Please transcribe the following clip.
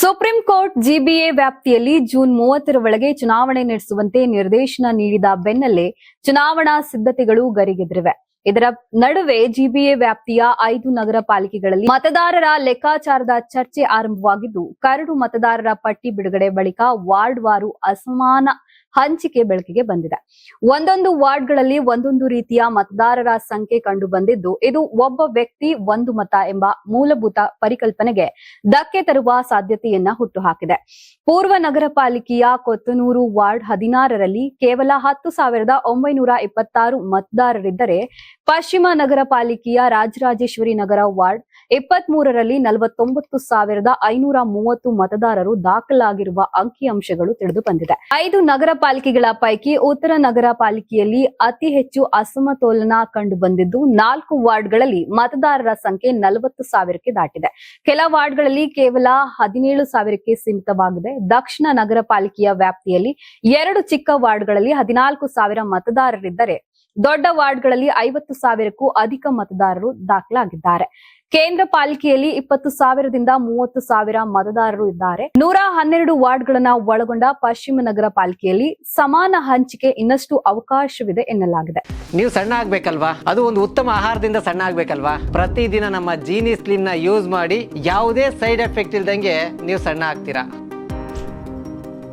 Supreme court GBA ವ್ಯಾಪ್ತಿಯಲ್ಲಿ June 30ರ ಒಳಗೆ ಚುನಾವಣೆ ನಡೆಸುವಂತೆ ನಿರ್ದೇಶನ ನೀಡಿದ ಬೆನ್ನಲ್ಲೇ ಚುನಾವಣಾ ಸಿದ್ಧತೆಗಳು ಗರಿಗೆದರಿವೆ. ಇದರ ನಡುವೆ ಜಿಬಿಎ ವ್ಯಾಪ್ತಿಯ 5 ನಗರ ಪಾಲಿಕೆಗಳಲ್ಲಿ ಮತದಾರರ ಲೆಕ್ಕಾಚಾರದ ಚರ್ಚೆ ಆರಂಭವಾಗಿದ್ದು, ಕರಡು ಮತದಾರರ ಪಟ್ಟಿ ಬಿಡುಗಡೆ ಬಳಿಕ ವಾರ್ಡ್ ವಾರು ಅಸಮಾನ ಹಂಚಿಕೆ ಬೆಳಕಿಗೆ ಬಂದಿದೆ. ಒಂದೊಂದು ವಾರ್ಡ್ಗಳಲ್ಲಿ ಒಂದೊಂದು ರೀತಿಯ ಮತದಾರರ ಸಂಖ್ಯೆ ಕಂಡು ಬಂದಿದ್ದು, ಇದು ಒಬ್ಬ ವ್ಯಕ್ತಿ ಒಂದು ಮತ ಎಂಬ ಮೂಲಭೂತ ಪರಿಕಲ್ಪನೆಗೆ ಧಕ್ಕೆ ತರುವ ಸಾಧ್ಯತೆಯನ್ನ ಹುಟ್ಟುಹಾಕಿದೆ. ಪೂರ್ವ ನಗರ ಪಾಲಿಕೆಯ ಕೊತ್ತನೂರು ವಾರ್ಡ್ 16ರಲ್ಲಿ ಕೇವಲ 10,926 ಮತದಾರರಿದ್ದರೆ, ಪಶ್ಚಿಮ ನಗರ ಪಾಲಿಕೆಯ ರಾಜರಾಜೇಶ್ವರಿ ನಗರ ವಾರ್ಡ್ 23ರಲ್ಲಿ 49,530 ಮತದಾರರು ದಾಖಲಾಗಿರುವ ಅಂಕಿಅಂಶಗಳು ತಿಳಿದು ಬಂದಿದೆ. 5 ನಗರ ಪಾಲಿಕೆಗಳ ಪೈಕಿ ಉತ್ತರ ನಗರ ಪಾಲಿಕೆಯಲ್ಲಿ ಅತಿ ಹೆಚ್ಚು ಅಸಮತೋಲನ ಕಂಡು ಬಂದಿದ್ದು, 4 ವಾರ್ಡ್ಗಳಲ್ಲಿ ಮತದಾರರ ಸಂಖ್ಯೆ 40,000ಕ್ಕೆ ದಾಟಿದೆ. ಕೆಲ ವಾರ್ಡ್ಗಳಲ್ಲಿ ಕೇವಲ 17,000ಕ್ಕೆ ಸೀಮಿತವಾಗಿದೆ. ದಕ್ಷಿಣ ನಗರ ಪಾಲಿಕೆಯ ವ್ಯಾಪ್ತಿಯಲ್ಲಿ 2 ಚಿಕ್ಕ ವಾರ್ಡ್ಗಳಲ್ಲಿ 14,000 ಮತದಾರರಿದ್ದರೆ, ದೊಡ್ಡ ವಾರ್ಡ್ಗಳಲ್ಲಿ 50,000ಕ್ಕೂ ಅಧಿಕ ಮತದಾರರು ದಾಖಲಾಗಿದ್ದಾರೆ. ಕೇಂದ್ರ ಪಾಲಿಕೆಯಲ್ಲಿ 20,000ದಿಂದ 30,000 ಮತದಾರರು ಇದ್ದಾರೆ. 112 ವಾರ್ಡ್ಗಳನ್ನ ಒಳಗೊಂಡ ಪಶ್ಚಿಮ ನಗರ ಪಾಲಿಕೆಯಲ್ಲಿ ಸಮಾನ ಹಂಚಿಕೆ ಇನ್ನಷ್ಟು ಅವಕಾಶವಿದೆ ಎನ್ನಲಾಗಿದೆ. ನೀವು ಸಣ್ಣ ಆಗ್ಬೇಕಲ್ವಾ? ಅದು ಒಂದು ಉತ್ತಮ ಆಹಾರದಿಂದ ಸಣ್ಣ ಆಗ್ಬೇಕಲ್ವಾ? ಪ್ರತಿದಿನ ನಮ್ಮ ಜೀನಿ ಸ್ಲಿಮ್ ನ ಯೂಸ್ ಮಾಡಿ ಯಾವುದೇ ಸೈಡ್ ಎಫೆಕ್ಟ್ ಇಲ್ದಂಗೆ ನೀವು ಸಣ್ಣ ಆಗ್ತೀರಾ.